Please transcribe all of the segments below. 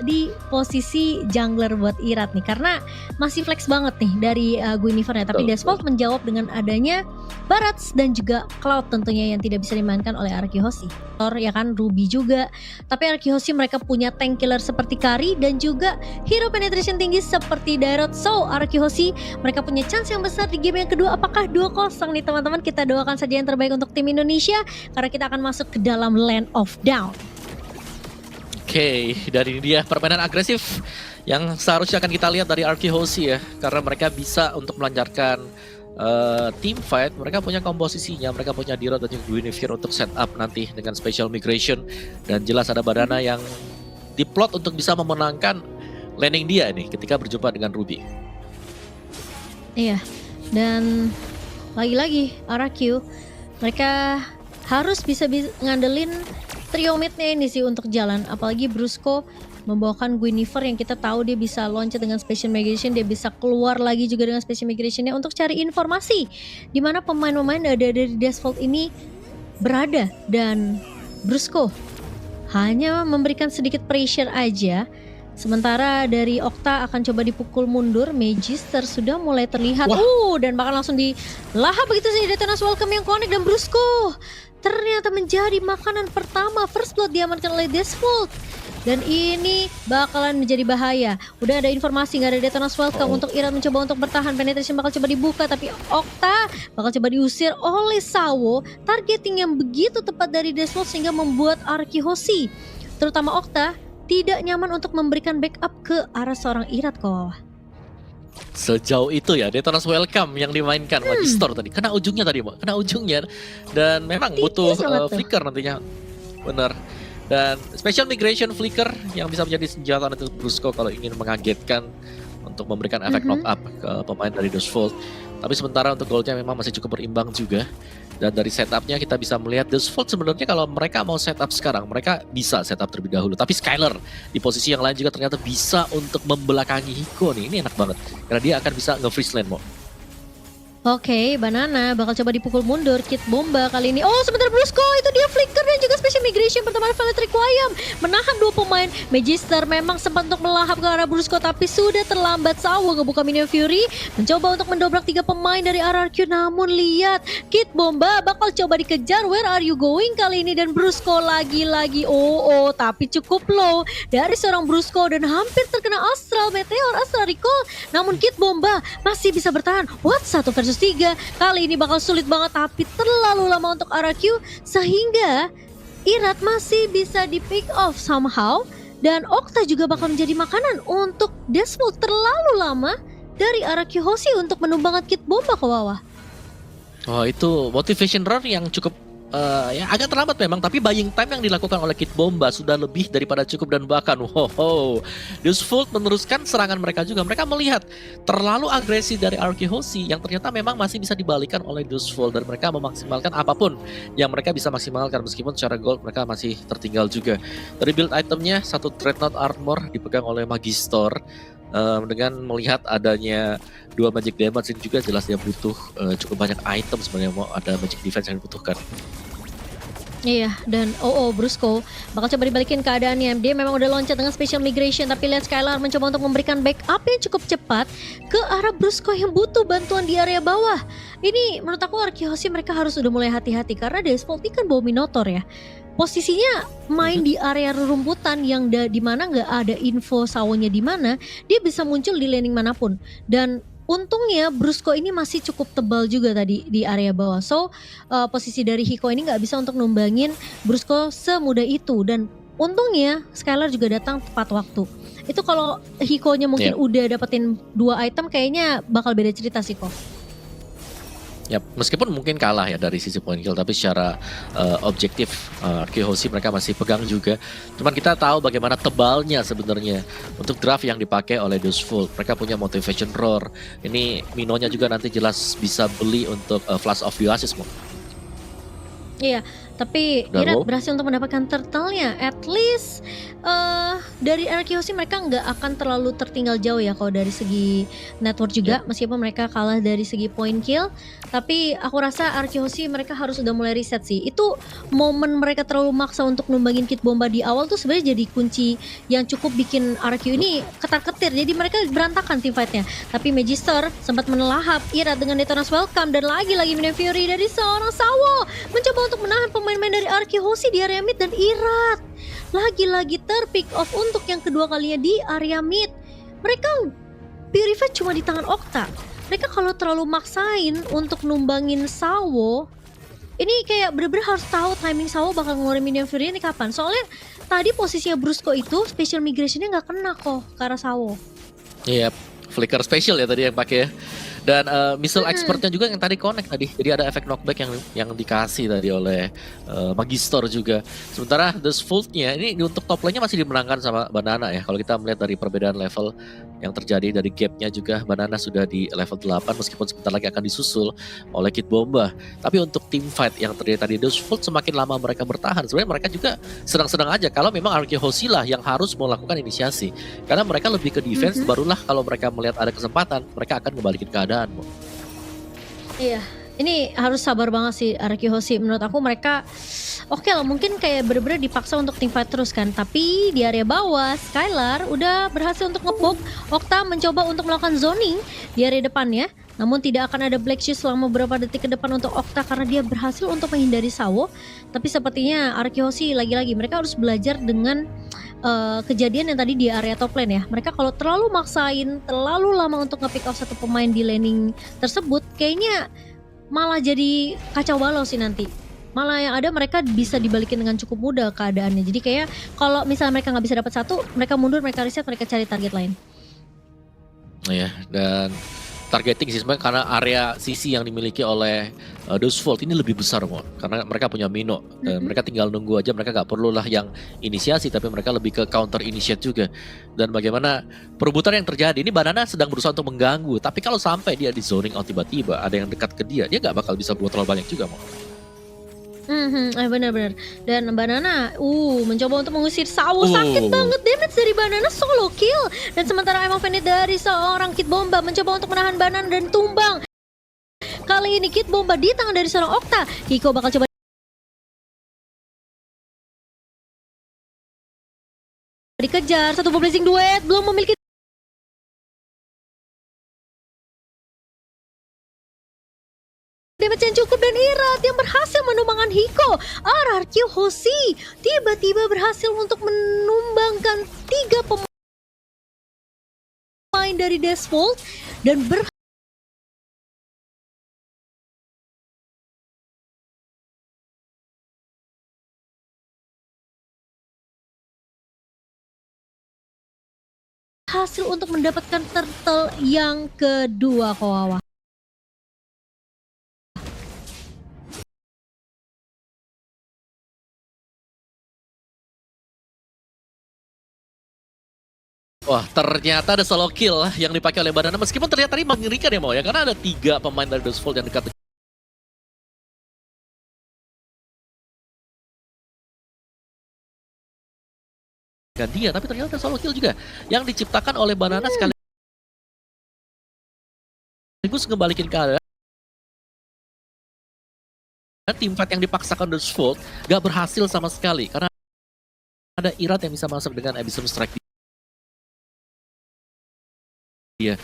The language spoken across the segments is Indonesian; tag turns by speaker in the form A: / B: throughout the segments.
A: di posisi jungler buat Irat nih, karena masih flex banget nih dari Guinevere ya. Tapi
B: Betul,
A: Default menjawab dengan adanya Barats dan juga Cloud tentunya yang tidak bisa dimainkan oleh Arkehosi. Ya kan, Ruby juga. Tapi Arkehosi mereka punya tank killer seperti Kari dan juga hero penetration tinggi seperti Dairot. So Arkehosi mereka punya chance yang besar di game yang kedua. Apakah 2-0 nih teman-teman? Kita doakan saja yang terbaik untuk tim Indonesia karena kita akan masuk ke dalam Land of Down.
B: Oke, dari dia permainan agresif yang seharusnya akan kita lihat dari Arkehosi ya, karena mereka bisa untuk melancarkan team fight. Mereka punya komposisinya, mereka punya Diro dan juga Guinevere untuk setup nanti dengan special migration, dan jelas ada Badana yang diplot untuk bisa memenangkan landing dia nih ketika berjumpa dengan Ruby.
A: Iya, dan lagi-lagi RRQ mereka harus bisa ngandelin trio mid-nya ini sih untuk jalan. Apalagi Brusco membawakan Guinevere yang kita tahu dia bisa loncat dengan special migration, dia bisa keluar lagi juga dengan special migrationnya untuk cari informasi di mana pemain-pemain ada dari Default ini berada. Dan Brusco hanya memberikan sedikit pressure aja. Sementara dari Okta akan coba dipukul mundur, Magister sudah mulai terlihat. Dan bakal langsung dilahap begitu saja Detonas Welcome yang connect, dan Brusco ternyata menjadi makanan pertama first blood diamankan oleh Default. Dan ini bakalan menjadi bahaya. Udah ada informasi nggak ada Detonas Welcome untuk Irat mencoba untuk bertahan. Penetration bakal coba dibuka tapi Okta bakal coba diusir oleh Sawo. Targeting yang begitu tepat dari Default sehingga membuat Arkehosi, terutama Okta, tidak nyaman untuk memberikan backup ke arah seorang Irat kok.
B: Sejauh itu ya Detonas Welcome yang dimainkan Magister tadi. Kena ujungnya tadi, Mbak. Kena ujungnya. Dan memang butuh flicker nantinya. Bener. Dan special migration flicker yang bisa menjadi senjata untuk Brusco kalau ingin mengagetkan untuk memberikan efek knock up ke pemain dari Default. Tapi sementara untuk goldnya memang masih cukup berimbang juga. Dan dari setupnya kita bisa melihat Default sebenarnya kalau mereka mau setup sekarang, mereka bisa setup terlebih dahulu. Tapi Skyler di posisi yang lain juga ternyata bisa untuk membelakangi Hiko nih. Ini enak banget karena dia akan bisa nge-freeze lane, Mo.
A: Oke, Banana bakal coba dipukul mundur. Kit Bomba kali ini. Oh, sebentar Brusco, itu dia flicker dan juga special migration pertama Violet Requiem menahan dua pemain. Magister memang sempat untuk melahap ke arah Brusco tapi sudah terlambat. Sawo ngebuka minion Fury, mencoba untuk mendobrak 3 pemain dari RRQ. Namun lihat, Kit Bomba bakal coba dikejar. Where are you going kali ini? Dan Brusco lagi-lagi tapi cukup low dari seorang Brusco dan hampir terkena Astral Meteor, Astral Recall. Namun Kit Bomba masih bisa bertahan. What? 1 versus 3. Kali ini bakal sulit banget tapi terlalu lama untuk RRQ sehingga Irat masih bisa di pick off somehow. Dan Okta juga bakal menjadi makanan untuk Default. Terlalu lama dari Arkehosi untuk menumbangkan Kit Bomba ke bawah.
B: Oh, itu motivation roar yang cukup ya agak terlambat memang, tapi buying time yang dilakukan oleh Kit Bomba sudah lebih daripada cukup dan bahkan Default meneruskan serangan mereka juga. Mereka melihat terlalu agresi dari Arkehosi yang ternyata memang masih bisa dibalikan oleh Default dan mereka memaksimalkan apapun yang mereka bisa maksimalkan meskipun secara gold mereka masih tertinggal juga. Dari build itemnya satu Dreadnought Armor dipegang oleh Magister. Dengan melihat adanya 2 magic damage ini juga jelas dia butuh cukup banyak item sebenarnya mau ada magic defense yang dibutuhkan.
A: Iya, dan Brusco bakal coba dibalikin keadaannya. Dia memang udah loncat dengan special migration tapi lihat Skylar mencoba untuk memberikan backup yang cukup cepat ke arah Brusco yang butuh bantuan di area bawah. Ini menurut aku Arkehosi mereka harus udah mulai hati-hati karena Default ini kan bawa Minotaur ya. Posisinya main di area rerumputan yang di mana nggak ada info Sawonya di mana, dia bisa muncul di laning manapun. Dan untungnya Brusco ini masih cukup tebal juga tadi di area bawah. So posisi dari Hiko ini nggak bisa untuk numbangin Brusco semudah itu. Dan untungnya Skylar juga datang tepat waktu. Itu kalau Hikonya mungkin udah dapetin 2 item kayaknya bakal beda cerita sih kok.
B: Ya, meskipun mungkin kalah ya dari sisi point kill, tapi secara objektif Arkehosi mereka masih pegang juga. Cuman kita tahu bagaimana tebalnya sebenarnya untuk draft yang dipakai oleh Default. Mereka punya motivation roar. Ini Minonya juga nanti jelas bisa beli untuk Flash of Oasis.
A: Iya, Tapi
B: Udah
A: Irat
B: low.
A: berhasil untuk mendapatkan turtle-nya. At least dari Arkehoshi mereka nggak akan terlalu tertinggal jauh ya kalau dari segi network
B: Yap.
A: juga, meskipun mereka kalah dari segi point kill. Tapi aku rasa Arkehoshi mereka harus udah mulai reset sih. Itu momen mereka terlalu maksa untuk numbangin Kit Bomba di awal tuh sebenarnya jadi kunci yang cukup bikin RQ ini ketar-ketir. Jadi mereka berantakan team fight-nya. Tapi Magister sempat menelahap Irat dengan Detonas Welcome, dan lagi-lagi Minion Fury dari seorang Sawo mencoba untuk menahan pemain-pemain dari Arkehoshi di area mid, dan Irat lagi-lagi terpick off untuk yang kedua kalinya di area mid. Mereka purify cuma di tangan Okta. Mereka kalau terlalu maksain untuk numbangin Sawo, ini kayak bener-bener harus tahu timing Sawo bakal ngeluarin Minion Fury ini kapan. Soalnya tadi posisinya Brusco itu special migration-nya nggak kena kok ke arah Sawo.
B: Iya, flicker special ya tadi yang pakai ya. Dan missile expertnya juga yang tadi connect tadi. Jadi ada efek knockback yang dikasih tadi oleh Magister juga. Sementara The Volt-nya ini untuk top lane-nya masih dimenangkan sama Banana ya. Kalau kita melihat dari perbedaan level yang terjadi dari gap-nya juga, Banana sudah di level 8 meskipun sebentar lagi akan disusul oleh Kit Bomba. Tapi untuk team fight yang terjadi tadi, The Volt semakin lama mereka bertahan, sebenarnya mereka juga sedang-sedang aja kalau memang Arkehoshi lah yang harus melakukan inisiasi. Karena mereka lebih ke defense, barulah kalau mereka melihat ada kesempatan, mereka akan kembalikan keadaan.
A: Iya, ini harus sabar banget sih Arkehoshi. Menurut aku mereka oke lah, mungkin kayak bener-bener dipaksa untuk teamfight terus kan. Tapi di area bawah, Skylar udah berhasil untuk ngepoke. Okta mencoba untuk melakukan zoning di area depan ya. Namun tidak akan ada Black Shoes selama beberapa detik ke depan untuk Okta karena dia berhasil untuk menghindari Sawo. Tapi sepertinya Arkehoshi lagi-lagi mereka harus belajar dengan kejadian yang tadi di area top lane ya. Mereka kalau terlalu maksain, terlalu lama untuk nge-pick off satu pemain di laning tersebut, kayaknya malah jadi kacau balau sih nanti. Malah yang ada mereka bisa dibalikin dengan cukup mudah keadaannya. Jadi kayak kalau misalnya mereka nggak bisa dapat satu, mereka mundur, mereka reset, mereka cari target lain.
B: Ya, dan targeting sih sebenarnya karena area sisi yang dimiliki oleh Volt ini lebih besar kok. Karena mereka punya Mino. Mereka tinggal nunggu aja, mereka nggak perlulah yang inisiasi, tapi mereka lebih ke counter initiate juga. Dan bagaimana perebutan yang terjadi, ini Banana sedang berusaha untuk mengganggu. Tapi kalau sampai dia di zoning out tiba-tiba, ada yang dekat ke dia nggak bakal bisa buat terlalu banyak juga.
A: Benar-benar. Dan Banana mencoba untuk mengusir Sawo. Sakit banget, damage dari Banana, solo kill. Dan sementara Emma Venit dari seorang Kit Bomba mencoba untuk menahan Banana dan tumbang. Kali ini Kit Bomba di tangan dari seorang Okta. Hiko bakal coba dikejar. Satu blazing duet, belum memiliki damage yang cukup, dan Irat yang berhasil menumbangkan Hiko. Arkehoshi tiba-tiba berhasil untuk menumbangkan 3 pemain dari Deathvolt dan berhasil untuk mendapatkan turtle yang kedua, Kawawa.
B: Wah, ternyata ada solo kill yang dipakai oleh Banana. Meskipun terlihat tadi mengerikan ya mau ya, karena ada 3 pemain dari Volt yang dekat dengan dia, tapi ternyata ada solo kill juga yang diciptakan oleh Banana sekaligus ngebalikin keadaan. Tim fight yang dipaksakan Volt gak berhasil sama sekali karena ada Irat yang bisa masuk dengan Abyssal Strike dia.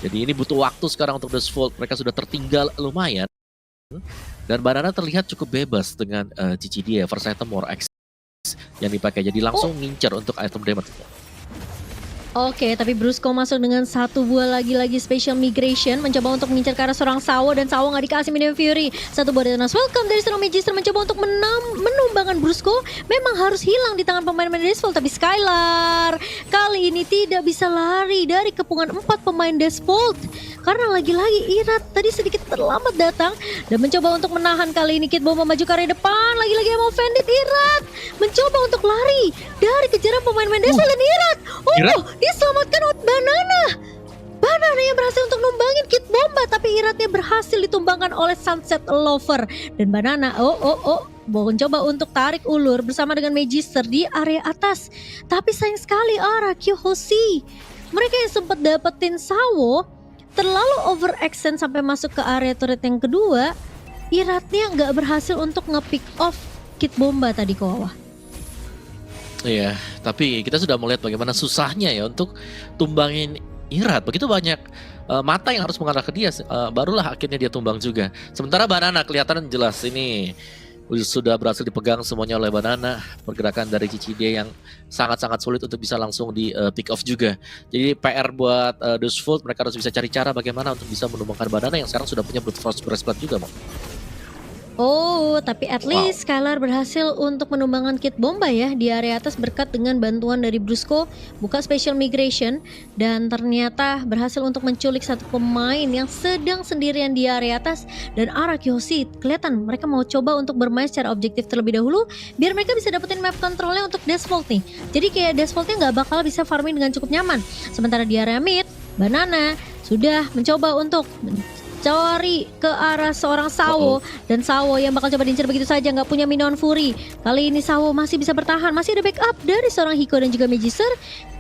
B: Jadi ini butuh waktu sekarang untuk Volt. Mereka sudah tertinggal lumayan. Dan Banana terlihat cukup bebas dengan cici dia, First Item War X yang dipakai. Jadi langsung ngincer untuk item damage.
A: Oke, tapi Brusco masuk dengan 1 buah lagi-lagi special migration, mencoba untuk mengincar ke arah seorang Sawo, dan Sawo nggak dikasih Minion Fury. 1 buah Detonas Welcome dari seorang Magister mencoba untuk menumbangkan Brusco. Memang harus hilang di tangan pemain-pemain Deathvolt, tapi Skylar kali ini tidak bisa lari dari kepungan 4 pemain Deathvolt. Karena lagi-lagi Irat tadi sedikit terlambat datang dan mencoba untuk menahan. Kali ini Kit Bomba maju ke area depan, lagi-lagi Emma Venit. Irat mencoba untuk lari dari kejaran pemain-pemain Deathvolt, dan Irat diselamatkan oleh Banana. Banana yang berhasil untuk numbangin Kit Bomba, tapi Iratnya berhasil ditumbangkan oleh Sunset Lover. Dan Banana mencoba untuk tarik ulur bersama dengan Magister di area atas. Tapi sayang sekali Arakyu Hoshi, mereka yang sempat dapetin Sawo terlalu overextend sampai masuk ke area turret yang kedua. Iratnya nggak berhasil untuk nge-pick off Kit Bomba tadi ke bawah.
B: Iya, tapi kita sudah melihat bagaimana susahnya ya untuk tumbangin Irat. Begitu banyak mata yang harus mengarah ke dia, barulah akhirnya dia tumbang juga. Sementara Banana kelihatan jelas ini sudah berhasil dipegang semuanya oleh Banana. Pergerakan dari Cici dia yang sangat-sangat sulit untuk bisa langsung di pick off juga. Jadi PR buat Dusfold, mereka harus bisa cari cara bagaimana untuk bisa menumbangkan Banana yang sekarang sudah punya Brute Force Breastplate juga, Mo.
A: Oh, tapi at least Skylar berhasil untuk menumbangkan Kit Bomba ya di area atas berkat dengan bantuan dari Brusco, buka special migration, dan ternyata berhasil untuk menculik satu pemain yang sedang sendirian di area atas. Dan Arakyu Hoshi kelihatan mereka mau coba untuk bermain secara objektif terlebih dahulu biar mereka bisa dapetin map controlnya untuk Deathvolt nih. Jadi kayak Deathvoltnya nggak bakal bisa farming dengan cukup nyaman. Sementara di area mid, Banana sudah mencoba untuk cari ke arah seorang Sawo, dan Sawo yang bakal coba diincar begitu saja, nggak punya Minion Fury. Kali ini Sawo masih bisa bertahan, masih ada backup dari seorang Hiko dan juga Magister.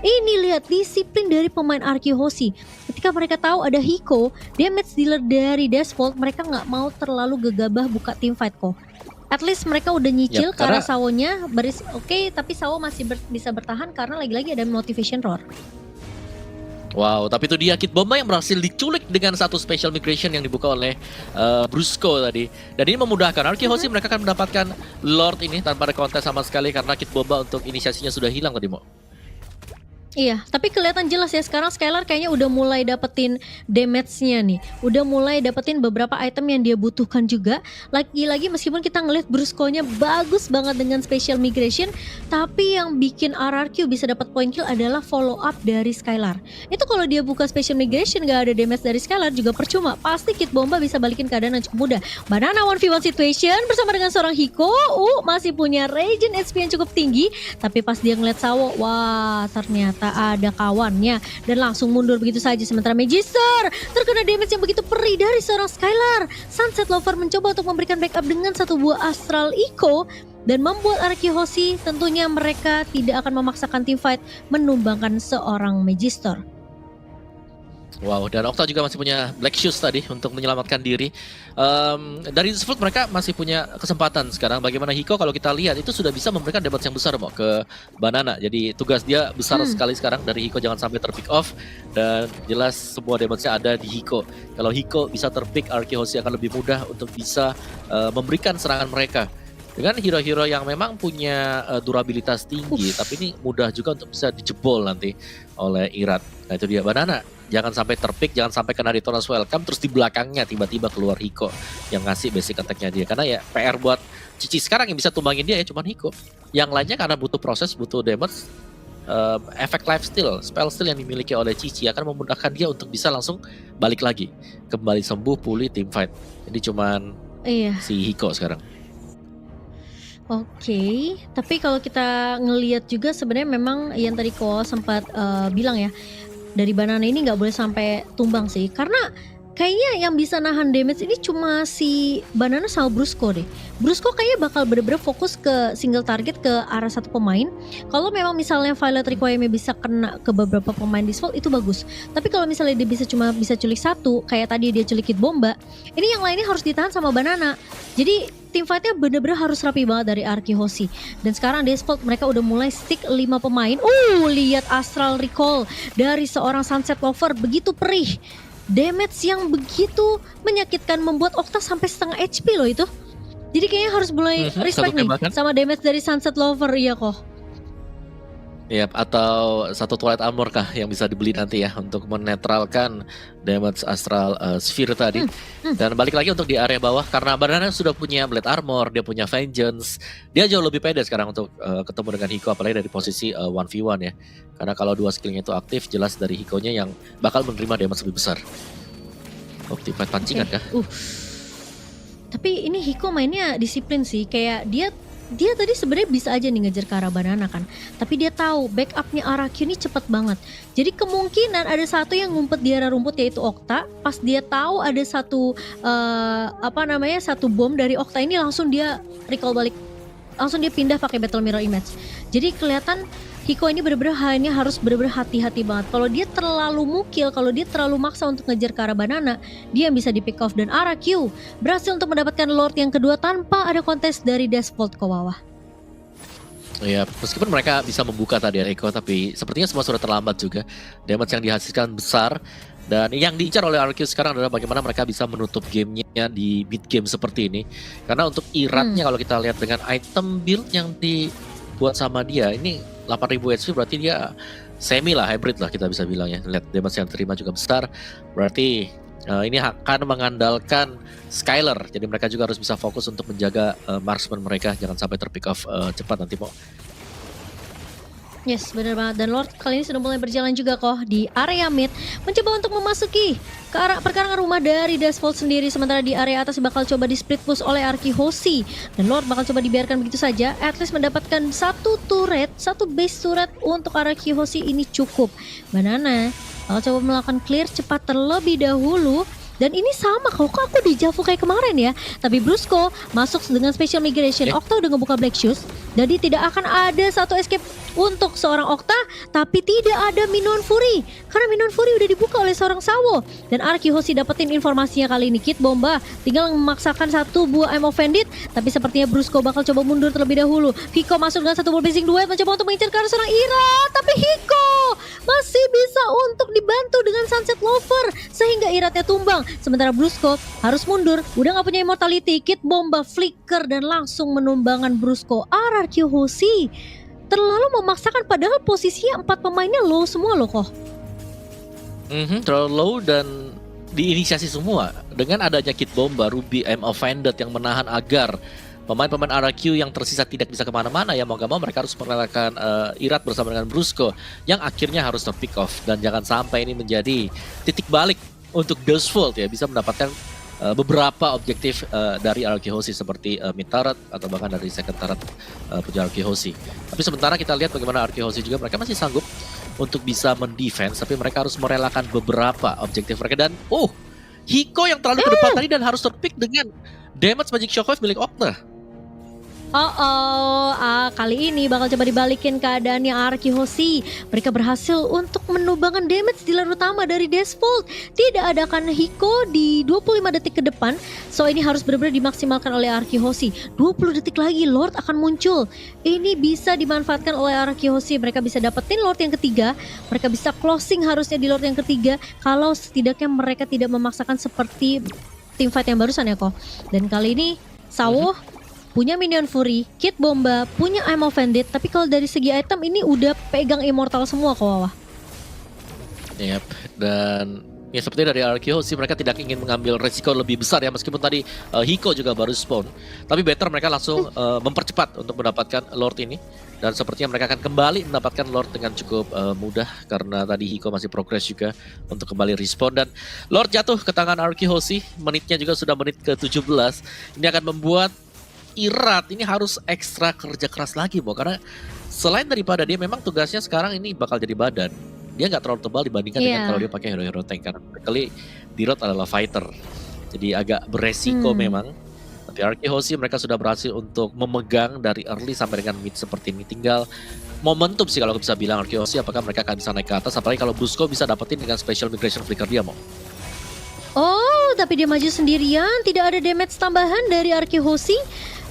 A: Ini lihat disiplin dari pemain Arakyu Hoshi. Ketika mereka tahu ada Hiko, damage dealer dari Deathvolt, mereka nggak mau terlalu gegabah buka teamfight kok. At least mereka udah nyicil ke arah Sawonya, oke, tapi Sawo masih bisa bertahan karena lagi-lagi ada motivation roar.
B: Wow, tapi itu dia Kit Bomba yang berhasil diculik dengan satu special migration yang dibuka oleh Brusco tadi. Dan ini memudahkan Arakyu Hoshi, mereka akan mendapatkan Lord ini tanpa ada kontes sama sekali karena Kit Bomba untuk inisiasinya sudah hilang tadi, Mo.
A: Iya, tapi kelihatan jelas ya sekarang Skylar kayaknya udah mulai dapetin damage-nya nih. Udah mulai dapetin beberapa item yang dia butuhkan juga. Lagi-lagi meskipun kita ngelihat Brusco-nya bagus banget dengan special migration, tapi yang bikin RRQ bisa dapat point kill adalah follow up dari Skylar. Itu kalau dia buka special migration gak ada damage dari Skylar juga percuma. Pasti Kit Bomba bisa balikin keadaan yang cukup mudah. Banana 1v1 situation bersama dengan seorang Hiko. Masih punya regen HP yang cukup tinggi, tapi pas dia ngeliat Sawo, wah ternyata ada kawannya dan langsung mundur begitu saja. Sementara Magister terkena damage yang begitu perih dari seorang Skylar. Sunset Lover mencoba untuk memberikan backup dengan satu buah Astral Echo dan membuat Arakyu Hoshi tentunya mereka tidak akan memaksakan teamfight menumbangkan seorang Magister.
B: Wow, dan Okta juga masih punya Black Shoes tadi untuk menyelamatkan diri. Dari Deathvolt mereka masih punya kesempatan sekarang. Bagaimana Hiko kalau kita lihat itu sudah bisa memberikan damage yang besar Mo, ke Banana. Jadi tugas dia besar sekali sekarang dari Hiko, jangan sampai terpick off. Dan jelas semua damage-nya ada di Hiko. Kalau Hiko bisa terpick, Arakyu Hoshi akan lebih mudah untuk bisa memberikan serangan mereka. Dengan hero-hero yang memang punya durabilitas tinggi, tapi ini mudah juga untuk bisa dijebol nanti oleh Irat. Nah itu dia Banana. Jangan sampai terpick, jangan sampai kena Returnal's Welcome, terus di belakangnya tiba-tiba keluar Hiko yang ngasih basic attack-nya dia. Karena ya PR buat Cici sekarang yang bisa tumbangin dia ya cuman Hiko. Yang lainnya karena butuh proses, butuh damage, efek lifesteal, spell steal yang dimiliki oleh Cici akan memudahkan dia untuk bisa langsung balik lagi. Kembali sembuh, pulih, teamfight. Jadi cuman si Hiko sekarang.
A: Oke, tapi kalau kita ngelihat juga sebenarnya memang yang tadi Ko sempat bilang ya, dari Banana ini nggak boleh sampai tumbang sih, karena kayaknya yang bisa nahan damage ini cuma si Banana sama Brusco deh. Brusco kayaknya bakal bener-bener fokus ke single target ke arah satu pemain. Kalau memang misalnya Violet Requiem bisa kena ke beberapa pemain Deathvolt itu bagus. Tapi kalau misalnya dia cuma bisa culik satu, kayak tadi dia culik Kit Bomba, ini yang lainnya harus ditahan sama Banana. Jadi teamfightnya bener-bener harus rapi banget dari Arakyu Hoshi. Dan sekarang Deathvolt mereka udah mulai stick 5 pemain. Lihat Astral Recall dari seorang Sunset Lover begitu perih. Damage yang begitu menyakitkan membuat Okta sampai setengah HP loh itu. Jadi kayaknya harus mulai respect nih sama damage dari Sunset Lover, iya kok.
B: Yap, atau satu Twilight Armor kah yang bisa dibeli nanti ya untuk menetralkan damage Astral Sphere tadi. Dan balik lagi untuk di area bawah karena Banana sudah punya Blade Armor, dia punya Vengeance. Dia jauh lebih pede sekarang untuk ketemu dengan Hiko apalagi dari posisi 1v1 ya. Karena kalau dua skillnya itu aktif jelas dari Hiko-nya yang bakal menerima damage lebih besar. Optimate pancingan kah?
A: Tapi ini Hiko mainnya disiplin sih, kayak dia Dia tadi sebenarnya bisa aja nih ngejar ke arah banana kan, tapi dia tahu backupnya Araki ini cepet banget. Jadi kemungkinan ada satu yang ngumpet di area rumput yaitu Okta. Pas dia tahu ada satu satu bom dari Okta ini, langsung dia recall balik, langsung dia pindah pakai Battle Mirror Image. Jadi kelihatan Hiko ini bener-bener hanya harus bener-bener hati-hati banget. Kalau dia terlalu mukil, kalau dia terlalu maksa untuk ngejar ke arah banana, dia yang bisa di pick off. Dan Araki berhasil untuk mendapatkan Lord yang kedua tanpa ada kontes dari Deathbolt ke bawah.
B: Ya, meskipun mereka bisa membuka tadi Eko, tapi sepertinya semua sudah terlambat juga. Damage yang dihasilkan besar. Dan yang diincar oleh Araki sekarang adalah bagaimana mereka bisa menutup gamenya di mid game seperti ini. Karena untuk iratnya kalau kita lihat dengan item build yang dibuat sama dia, ini 8000 HP berarti dia semi lah, hybrid lah kita bisa bilang ya. Lihat damage yang terima juga besar. Berarti ini akan mengandalkan Skyler. Jadi mereka juga harus bisa fokus untuk menjaga marksman mereka. Jangan sampai terpick off cepat nanti mau.
A: Yes, benar banget. Dan Lord kali ini sudah mulai berjalan juga kok di area mid, mencoba untuk memasuki ke arah perkarangan rumah dari Deathbolt sendiri. Sementara di area atas bakal coba di split push oleh Araki Hoshi. Dan Lord bakal coba dibiarkan begitu saja. At least mendapatkan satu turret, satu base turret untuk Araki Hoshi ini cukup. Banana bakal coba melakukan clear cepat terlebih dahulu. Dan ini sama kok aku di Javu kayak kemarin ya. Tapi Brusco masuk dengan special migration. Okta udah ngebuka Black Shoes. Jadi tidak akan ada satu escape untuk seorang Okta, tapi tidak ada Minion Fury. Karena Minion Fury udah dibuka oleh seorang Sawo. Dan Araki Hoshi dapetin informasinya kali ini. Kit Bomba tinggal memaksakan satu buah I'm Offended. Tapi sepertinya Brusco bakal coba mundur terlebih dahulu. Hiko masuk dengan satu ball basing duet, mencoba untuk mengincar ke arah seorang Ira. Tapi Hiko masih bisa untuk dibantu dengan Sunset Lover, sehingga Iratnya tumbang. Sementara Brusco harus mundur, udah gak punya immortality. Kit Bomba flicker dan langsung menumbangkan Brusco. Araki Hoshi terlalu memaksakan, padahal posisinya 4 pemainnya low semua loh kok.
B: Terlalu low dan diinisiasi semua. Dengan adanya Kit Bomba, Ruby, I'm Offended yang menahan agar pemain-pemain RQ yang tersisa tidak bisa kemana-mana, ya mau gak mau mereka harus merelakan Irat bersama dengan Brusco yang akhirnya harus ter-pick off. Dan jangan sampai ini menjadi titik balik untuk Deathbolt ya, bisa mendapatkan beberapa objektif dari Araki Hoshi seperti mid turret atau bahkan dari second turret punya Araki Hoshi. Tapi sementara kita lihat bagaimana Araki Hoshi juga mereka masih sanggup untuk bisa mendefense, tapi mereka harus merelakan beberapa objektif mereka. Dan Hiko yang terlalu ke depan tadi dan harus terpick dengan damage Magic Shockwave milik Okta.
A: Kali ini bakal coba dibalikin keadaannya Araki Hoshi. Mereka berhasil untuk menumbangkan damage dealer utama dari Deathbolt. Tidak ada kan Hiko di 25 detik ke depan. So ini harus benar-benar dimaksimalkan oleh Araki Hoshi. 20 detik lagi Lord akan muncul. Ini bisa dimanfaatkan oleh Araki Hoshi. Mereka bisa dapetin Lord yang ketiga. Mereka bisa closing harusnya di Lord yang ketiga, kalau setidaknya mereka tidak memaksakan seperti teamfight yang barusan ya kok. Dan kali ini Sawo punya Minion Fury, Kit Bomba, punya I'm Offended, tapi kalau dari segi item ini udah pegang immortal semua ke bawah.
B: Yep, dan ya seperti dari Araki Hoshi mereka tidak ingin mengambil resiko lebih besar ya, meskipun tadi Hiko juga baru spawn. Tapi better mereka langsung mempercepat untuk mendapatkan Lord ini. Dan sepertinya mereka akan kembali mendapatkan Lord dengan cukup mudah, karena tadi Hiko masih progress juga untuk kembali respawn. Dan Lord jatuh ke tangan Araki Hoshi, menitnya juga sudah menit ke-17. Ini akan membuat Irat ini harus ekstra kerja keras lagi, karena selain daripada dia memang tugasnya sekarang ini bakal jadi badan, dia nggak terlalu tebal dibandingkan dengan kalau dia pakai hero-hero tank, karena kali Dirot adalah fighter, jadi agak beresiko memang. Tapi Araki Hoshi mereka sudah berhasil untuk memegang dari early sampai dengan mid seperti ini. Tinggal momentum sih kalau aku bisa bilang Araki Hoshi, apakah mereka akan bisa naik ke atas, apalagi kalau Brusco bisa dapetin dengan special migration flicker dia mau.
A: Tapi dia maju sendirian, tidak ada damage tambahan dari Araki Hoshi.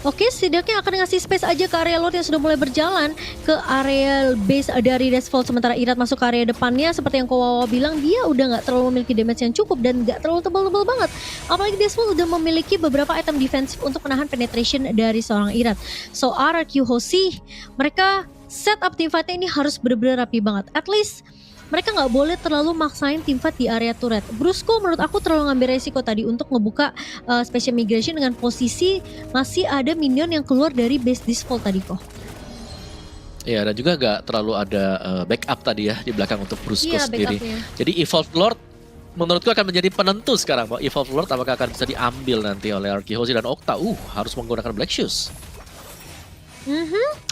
A: Oke, setidaknya akan ngasih space aja ke area Lord yang sudah mulai berjalan ke area base dari Deathbolt. Sementara Irat masuk ke area depannya, seperti yang Kowawa bilang, dia udah nggak terlalu memiliki damage yang cukup dan nggak terlalu tebal-tebal banget. Apalagi Deathbolt udah memiliki beberapa item defensif untuk menahan penetration dari seorang Irat. So Araki Hoshi, mereka set up teamfightnya ini harus bener-bener rapi banget. At least mereka nggak boleh terlalu maksain teamfight di area turret. Brusco menurut aku terlalu ngambil resiko tadi untuk ngebuka special migration dengan posisi masih ada minion yang keluar dari base Deathbolt tadi kok.
B: Ya, dan juga nggak terlalu ada backup tadi ya di belakang untuk Brusco sendiri. Jadi Evolved Lord menurutku akan menjadi penentu sekarang. Evolved Lord apakah akan bisa diambil nanti oleh Araki Hoshi dan Okta. Harus menggunakan Black Shoes.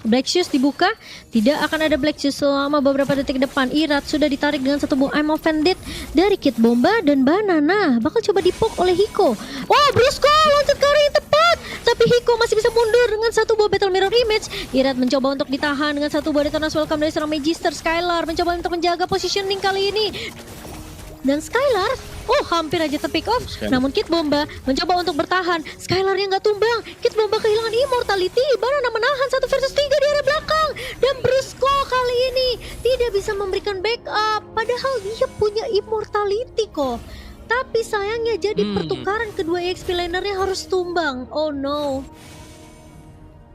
A: Black Shoes dibuka, tidak akan ada Black Shoes selama beberapa detik depan. Irat sudah ditarik dengan satu buah I'm offended dari Kid Bomba dan Banana bakal coba dipok oleh Hiko. Oh, Brusco loncat ke arah yang tepat, tapi Hiko masih bisa mundur dengan satu buah Battle Mirror Image. Irat mencoba untuk ditahan dengan satu buah Detona's Welcome dari seorang Magister. Skylar mencoba untuk menjaga positioning kali ini. Dan Skylar, oh hampir aja terpick off. Namun Kid Bomba mencoba untuk bertahan. Skylarnya nggak tumbang. Kid Bomba kehilangan immortality. Banana menahan 1 versus 3 di area belakang. Dan Brusco kali ini tidak bisa memberikan backup. Padahal dia punya immortality kok. Tapi sayangnya jadi pertukaran kedua EXP lanernya harus tumbang. Oh no.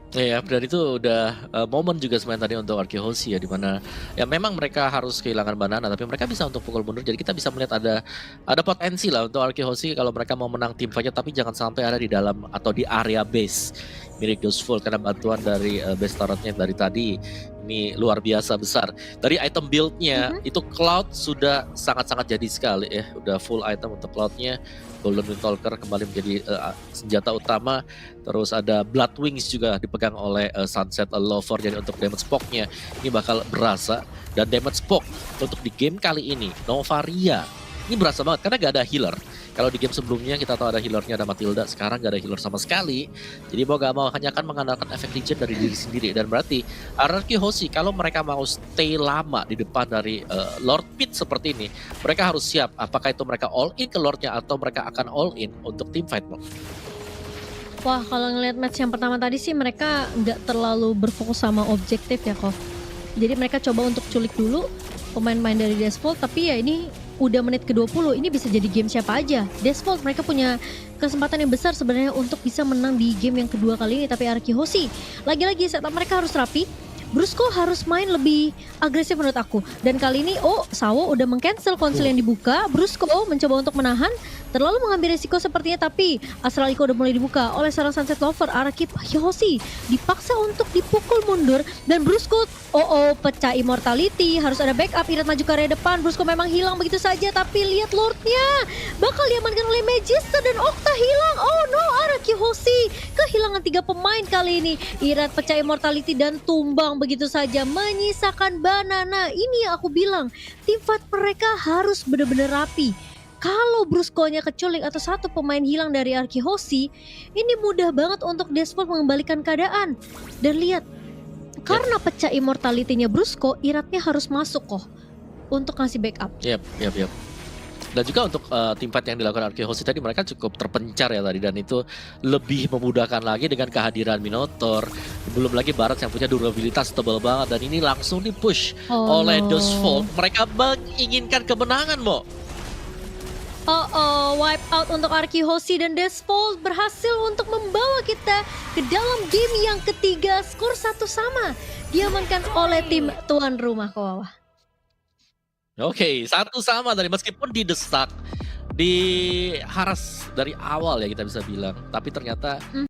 B: Iya, dan itu udah momen juga sebenarnya tadi untuk Arkehosi ya, dimana ya memang mereka harus kehilangan Banana, tapi mereka bisa untuk pukul mundur. Jadi kita bisa melihat ada potensi lah untuk Arkehosi kalau mereka mau menang tim fight-nya, tapi jangan sampai ada di dalam atau di area base milik Dustful, karena bantuan dari base turretnya dari tadi ini luar biasa besar. Dari item build-nya itu Cloud sudah sangat-sangat jadi sekali ya, udah full item untuk Cloud-nya. Golden Windtalker kembali menjadi senjata utama. Terus ada Blood Wings juga dipegang oleh Sunset Lover. Jadi untuk damage poke-nya ini bakal berasa. Dan damage poke untuk di game kali ini Novaria ini berasa banget karena gak ada healer. Kalau di game sebelumnya kita tahu ada healernya, ada Matilda, sekarang gak ada healer sama sekali. Jadi mau gak mau hanya akan mengandalkan efek regen dari diri sendiri. Dan berarti Arkehosi kalau mereka mau stay lama di depan dari Lord Pit seperti ini, mereka harus siap. Apakah itu mereka all in ke Lordnya atau mereka akan all in untuk team fight?
A: Wah, kalau ngeliat match yang pertama tadi sih mereka nggak terlalu berfokus sama objektif ya kok. Jadi mereka coba untuk culik dulu pemain-pemain dari Deathfall, tapi ya ini udah menit ke-20, ini bisa jadi game siapa aja. Deathfall mereka punya kesempatan yang besar sebenarnya untuk bisa menang di game yang kedua kali ini, tapi Arkehosi lagi-lagi setup mereka harus rapi. Brusco harus main lebih agresif menurut aku. Dan kali ini, Sawo udah meng-cancel konsol yang dibuka. Brusco mencoba untuk menahan, terlalu mengambil resiko sepertinya, tapi Astral Echo udah mulai dibuka oleh seorang Sunset Lover. Arkehosi dipaksa untuk dipukul mundur, dan Brusco pecah immortality, harus ada backup. Irat maju ke area depan, Brusco memang hilang begitu saja, tapi lihat Lordnya bakal diamankan oleh Magister dan Okta hilang. Oh no, Arkehosi kehilangan 3 pemain kali ini. Irat pecah immortality dan tumbang begitu saja, menyisakan Banana. Ini yang aku bilang, tim fight mereka harus benar-benar rapi. Kalau Brusco-nya keculik atau satu pemain hilang dari Arkehosi, ini mudah banget untuk Deathfall mengembalikan keadaan. Dan lihat, karena pecah immortality-nya Brusco, Iratnya harus masuk kok untuk ngasih backup.
B: Yap. Dan juga untuk tim fight yang dilakukan Arkehosi tadi, mereka cukup terpencar ya tadi, dan itu lebih memudahkan lagi dengan kehadiran Minotaur. Belum lagi Barat yang punya durabilitas tebal banget, dan ini langsung dipush oleh Dustfall. Mereka menginginkan kemenangan, Mo.
A: Wipe out untuk Arkehosi, dan Deathfall berhasil untuk membawa kita ke dalam game yang ketiga. Skor 1-1 diamankan oleh tim tuan rumah Kawawa.
B: Oke, 1-1 tadi meskipun didesak, diharas dari awal ya kita bisa bilang, tapi ternyata